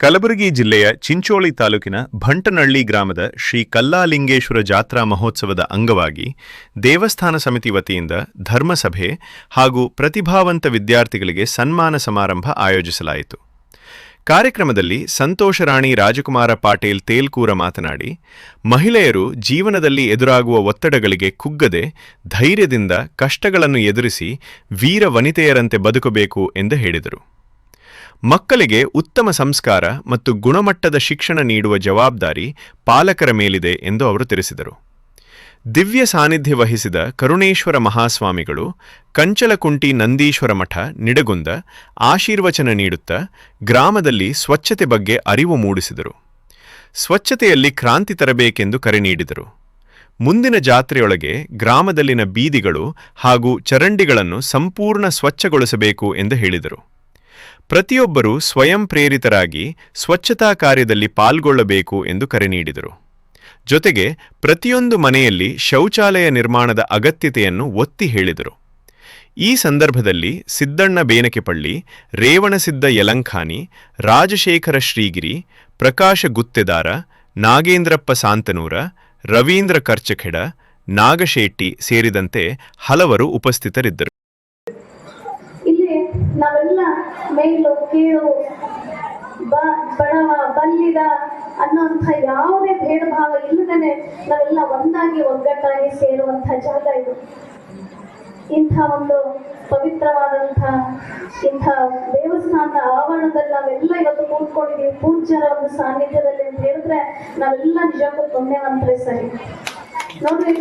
ಕಲಬುರಗಿ ಜಿಲ್ಲೆಯ ಚಿಂಚೋಳಿ ತಾಲೂಕಿನ ಭಂಟನಹಳ್ಳಿ ಗ್ರಾಮದ ಶ್ರೀ ಕಲ್ಲಾಲಿಂಗೇಶ್ವರ ಜಾತ್ರಾ ಮಹೋತ್ಸವದ ಅಂಗವಾಗಿ ದೇವಸ್ಥಾನ ಸಮಿತಿ ವತಿಯಿಂದ ಧರ್ಮಸಭೆ ಹಾಗೂ ಪ್ರತಿಭಾವಂತ ವಿದ್ಯಾರ್ಥಿಗಳಿಗೆ ಸನ್ಮಾನ ಸಮಾರಂಭ ಆಯೋಜಿಸಲಾಯಿತು. ಕಾರ್ಯಕ್ರಮದಲ್ಲಿ ಸಂತೋಷರಾಣಿ ರಾಜಕುಮಾರ ಪಾಟೀಲ್ ತೇಲ್ಕೂರ ಮಾತನಾಡಿ, ಮಹಿಳೆಯರು ಜೀವನದಲ್ಲಿ ಎದುರಾಗುವ ಒತ್ತಡಗಳಿಗೆ ಕುಗ್ಗದೆ ಧೈರ್ಯದಿಂದ ಕಷ್ಟಗಳನ್ನು ಎದುರಿಸಿ ವೀರ ವನಿತೆಯರಂತೆ ಬದುಕಬೇಕು ಎಂದು ಹೇಳಿದರು. ಮಕ್ಕಳಿಗೆ ಉತ್ತಮ ಸಂಸ್ಕಾರ ಮತ್ತು ಗುಣಮಟ್ಟದ ಶಿಕ್ಷಣ ನೀಡುವ ಜವಾಬ್ದಾರಿ ಪಾಲಕರ ಮೇಲಿದೆ ಎಂದು ಅವರು ತಿಳಿಸಿದರು. ದಿವ್ಯ ಸಾನ್ನಿಧ್ಯ ವಹಿಸಿದ ಕರುಣೇಶ್ವರ ಮಹಾಸ್ವಾಮಿಗಳು ಕಂಚಲಕುಂಟಿ ನಂದೀಶ್ವರ ಮಠ ನಿಡಗುಂದ ಆಶೀರ್ವಚನ ನೀಡುತ್ತಾ ಗ್ರಾಮದಲ್ಲಿ ಸ್ವಚ್ಛತೆ ಬಗ್ಗೆ ಅರಿವು ಮೂಡಿಸಿದರು. ಸ್ವಚ್ಛತೆಯಲ್ಲಿ ಕ್ರಾಂತಿ ತರಬೇಕೆಂದು ಕರೆ ನೀಡಿದರು. ಮುಂದಿನ ಜಾತ್ರೆಯೊಳಗೆ ಗ್ರಾಮದಲ್ಲಿನ ಬೀದಿಗಳು ಹಾಗೂ ಚರಂಡಿಗಳನ್ನು ಸಂಪೂರ್ಣ ಸ್ವಚ್ಛಗೊಳಿಸಬೇಕು ಎಂದು ಹೇಳಿದರು. ಪ್ರತಿಯೊಬ್ಬರೂ ಸ್ವಯಂ ಪ್ರೇರಿತರಾಗಿ ಸ್ವಚ್ಛತಾ ಕಾರ್ಯದಲ್ಲಿ ಪಾಲ್ಗೊಳ್ಳಬೇಕು ಎಂದು ಕರೆ ನೀಡಿದರು. ಜೊತೆಗೆ ಪ್ರತಿಯೊಂದು ಮನೆಯಲ್ಲಿ ಶೌಚಾಲಯ ನಿರ್ಮಾಣದ ಅಗತ್ಯತೆಯನ್ನು ಒತ್ತಿ ಹೇಳಿದರು. ಈ ಸಂದರ್ಭದಲ್ಲಿ ಸಿದ್ದಣ್ಣ ಬೇನಕೆಪಳ್ಳಿ, ರೇವಣಸಿದ್ದ ಯಲಂಖಾನಿ, ರಾಜಶೇಖರ ಶ್ರೀಗಿರಿ, ಪ್ರಕಾಶ ಗುತ್ತೆದಾರ, ನಾಗೇಂದ್ರಪ್ಪ ಸಾಂತನೂರ, ರವೀಂದ್ರ ಕರ್ಚಖೆಡ, ನಾಗಶೆಟ್ಟಿ ಸೇರಿದಂತೆ ಹಲವರು ಉಪಸ್ಥಿತರಿದ್ದರು. ನಾವೆಲ್ಲ ಮೇಲು ಕೀಳು ಬಡವ ಬಲ್ಲಿದ ಅನ್ನೋಂಥ ಯಾವುದೇ ಭೇದ ಭಾವ ಇಲ್ಲದೇನೆ ನಾವೆಲ್ಲ ಒಂದಾಗಿ ಒಗ್ಗಟ್ಟಾಗಿ ಸೇರುವಂಥ ಜಾಗ ಇದು. ಇಂಥ ಒಂದು ಪವಿತ್ರವಾದಂಥ ಇಂಥ ದೇವಸ್ಥಾನದ ಆವರಣದಲ್ಲಿ ನಾವೆಲ್ಲ ಇವತ್ತು ಕೂತ್ಕೊಂಡಿದ್ದೀವಿ ಪೂಜ್ಯರ ಒಂದು ಸಾನ್ನಿಧ್ಯದಲ್ಲಿ ಅಂತ ಹೇಳಿದ್ರೆ ನಾವೆಲ್ಲ ನಿಜಕ್ಕೂ ಪುಣ್ಯವಂತರೇ. ಸರಿ ನೋಡ್ರಿ,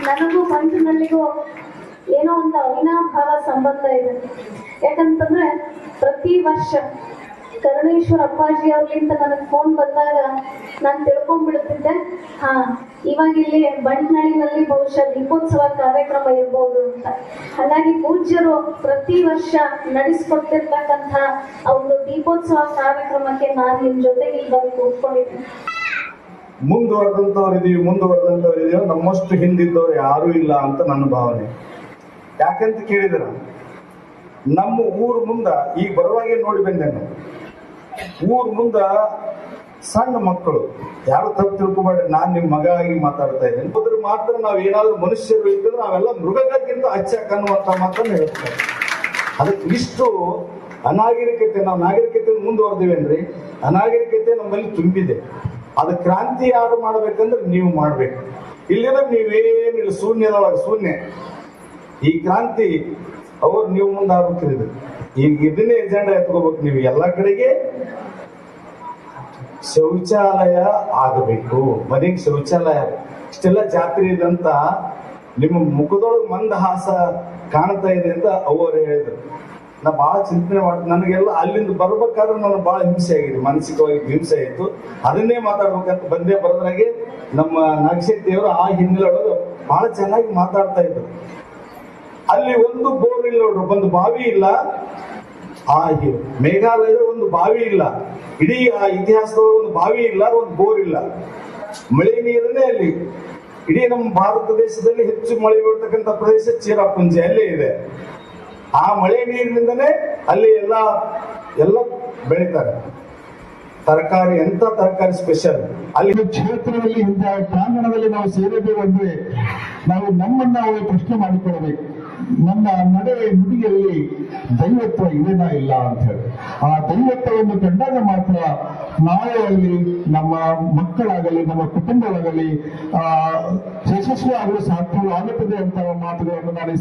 ನನಗೂ ಮಂಜಿನಳ್ಳಿಗೂ ಏನೋ ಒಂದು ಅವಿನಾಭಾವ ಸಂಬಂಧ ಇದೆ. ಯಾಕಂತಂದ್ರೆ ಪ್ರತಿ ವರ್ಷ ಕರುಣೇಶ್ವರ ಅಪ್ಪಾಜಿ ಅವ್ರಿಗಿಂತ ನನಗೆ ಫೋನ್ ಬಂದಾಗ ನಾನು ತಿಳ್ಕೊಂಡ್ಬಿಡ್ತಿದ್ದೆ, ಇವಾಗ ಇಲ್ಲಿ ಬಂಟ್ನಳ್ಳಿನಲ್ಲಿ ಬಹುಶಃ ದೀಪೋತ್ಸವ ಕಾರ್ಯಕ್ರಮ ಇರ್ಬೋದು ಅಂತ. ಹಾಗಾಗಿ ಪೂಜ್ಯರು ಪ್ರತಿ ವರ್ಷ ನಡೆಸ್ಕೊಡ್ತಿರ್ತಕ್ಕಂಥ ಆ ಒಂದು ದೀಪೋತ್ಸವ ಕಾರ್ಯಕ್ರಮಕ್ಕೆ ನಾನು ನಿಮ್ ಜೊತೆಗೆ ಇಲ್ಲಿ ಬಂದು ಕೂತ್ಕೊಂಡಿದ್ದೀನಿ. ಮುಂದುವರೆದಂತವ್ರಿದೀವಿ, ನಮ್ಮಷ್ಟು ಹಿಂದಿದ್ದವ್ರು ಯಾರೂ ಇಲ್ಲ ಅಂತ ನನ್ನ ಭಾವನೆ. ಯಾಕಂತ ಕೇಳಿದ್ರ, ನಮ್ಮ ಊರ್ ಮುಂದ ಈಗ ಬರುವಾಗೆ ನೋಡಿ ಬಂದೆ, ಊರ್ ಮುಂದ ಸಣ್ಣ ಮಕ್ಕಳು, ಯಾರು ತಪ್ಪು ತಿಳ್ಕೊಬೇಡಿ, ನಾನ್ ನಿಮ್ ಮಗ ಆಗಿ ಮಾತಾಡ್ತಾ ಇದ್ದೇನೆ. ಅದ್ರ ಮಾತ್ರ ನಾವ್ ಏನಾದ್ರು ಮನುಷ್ಯರು ಇರ್ತಂದ್ರೆ ನಾವೆಲ್ಲ ಮೃಗಗಳಿಗಿಂತ ಹಚ್ಚಕ್ ಅನ್ನುವಂತ ಮಾತನ್ನು ಹೇಳ್ತಾರೆ. ಅದಕ್ಕೆ ಇಷ್ಟು ಅನಾಗರಿಕತೆ, ನಾವು ನಾಗರಿಕತೆ ಮುಂದುವರೆದಿವೇನ್ರಿ, ಅನಾಗರಿಕತೆ ನಮ್ಮಲ್ಲಿ ತುಂಬಿದೆ. ಅದು ಕ್ರಾಂತಿ ಯಾರು ಮಾಡ್ಬೇಕಂದ್ರೆ ನೀವು ಮಾಡ್ಬೇಕು. ಇಲ್ಲಿದ್ರೆ ನೀವೇನಿಲ್ಲ, ಶೂನ್ಯದೊಳಗೆ ಶೂನ್ಯ. ಈ ಕ್ರಾಂತಿ ಅವ್ರು ನೀವು ಮುಂದೆ ಆಗ್ಬೇಕ್ರಿ. ಈಗ ಇದನ್ನೇ ಎಜೆಂಡಾ ಎತ್ಕೋಬೇಕು. ನೀವು ಎಲ್ಲ ಕಡೆಗೆ ಶೌಚಾಲಯ ಆಗಬೇಕು, ಮನೆಗೆ ಶೌಚಾಲಯ. ಇಷ್ಟೆಲ್ಲ ಜಾತ್ರೆ ಇದೆ ಅಂತ ನಿಮ್ಮ ಮುಖದೊಳಗೆ ಮಂದಹಾಸ ಕಾಣ್ತಾ ಇದೆ ಅಂತ ಅವರು ಹೇಳಿದ್ರು. ನಾ ಬಹಳ ಚಿಂತನೆ ಮಾಡ್ತೀನಿ. ನನಗೆಲ್ಲ ಅಲ್ಲಿಂದ ಬರ್ಬೇಕಾದ್ರೆ ನನಗೆ ಬಹಳ ಹಿಂಸೆ ಆಗಿದೆ, ಮಾನಸಿಕವಾಗಿ ಹಿಂಸೆ ಆಯಿತು. ಅದನ್ನೇ ಮಾತಾಡ್ಬೇಕಂತ ಬಂದೇ ಬರೋದ್ರಾಗೆ ನಮ್ಮ ನಾಗಶೆಟ್ಟಿಯವರು ಆ ಹಿನ್ನೆಲೆ ಬಹಳ ಚೆನ್ನಾಗಿ ಮಾತಾಡ್ತಾ ಇದ್ರು. ಅಲ್ಲಿ ಒಂದು ಬೋರ್ ಇಲ್ಲ ನೋಡ್ರಿ, ಒಂದು ಬಾವಿ ಇಲ್ಲ. ಆ ಮೇಘಾಲಯದ ಒಂದು ಬಾವಿ ಇಲ್ಲ, ಇಡೀ ಆ ಇತಿಹಾಸದೊಳಗೆ ಒಂದು ಬಾವಿ ಇಲ್ಲ, ಒಂದು ಬೋರ್ ಇಲ್ಲ. ಮಳೆ ನೀರನ್ನೇ ಅಲ್ಲಿ. ಇಡೀ ನಮ್ಮ ಭಾರತ ದೇಶದಲ್ಲಿ ಹೆಚ್ಚು ಮಳೆ ಬೀಳ್ತಕ್ಕಂಥ ಪ್ರದೇಶ ಚಿರಾಪುಂಜಿ, ಅಲ್ಲೇ ಇದೆ. ಆ ಮಳೆ ನೀರಿನಿಂದನೇ ಅಲ್ಲಿ ಎಲ್ಲ ಬೆಳೀತಾರೆ. ತರಕಾರಿ, ಎಂತ ತರಕಾರಿ ಸ್ಪೆಷಲ್. ಅಲ್ಲಿ ಕ್ಷೇತ್ರದಲ್ಲಿ ಇಂಥ ಪ್ರಾಂಗಣದಲ್ಲಿ ನಾವು ಸೇರಬೇಕು ಅಂದ್ರೆ ನಾವು ನಮ್ಮನ್ನ ನಾವು ಪ್ರಶ್ನೆ ಮಾಡಿಕೊಳ್ಳಬೇಕು. ನನ್ನ ನಡೆ ನುಡಿಯಲ್ಲಿ ದೈವತ್ವ ಇದೇನಾ ಇಲ್ಲ ಅಂತ ಹೇಳಿ, ಆ ದೈವತ್ವವನ್ನು ಕಂಡಾಗ ಮಾತ್ರ ನಾಳೆ ಅಲ್ಲಿ ನಮ್ಮ ಮಕ್ಕಳಾಗಲಿ ನಮ್ಮ ಕುಟುಂಬವಾಗಲಿ ಯಶಸ್ವಿ ಆಗಲು ಸಾಧ್ಯವಾಗುತ್ತದೆ ಅಂತ ಮಾತುಗಳನ್ನು ನಾನು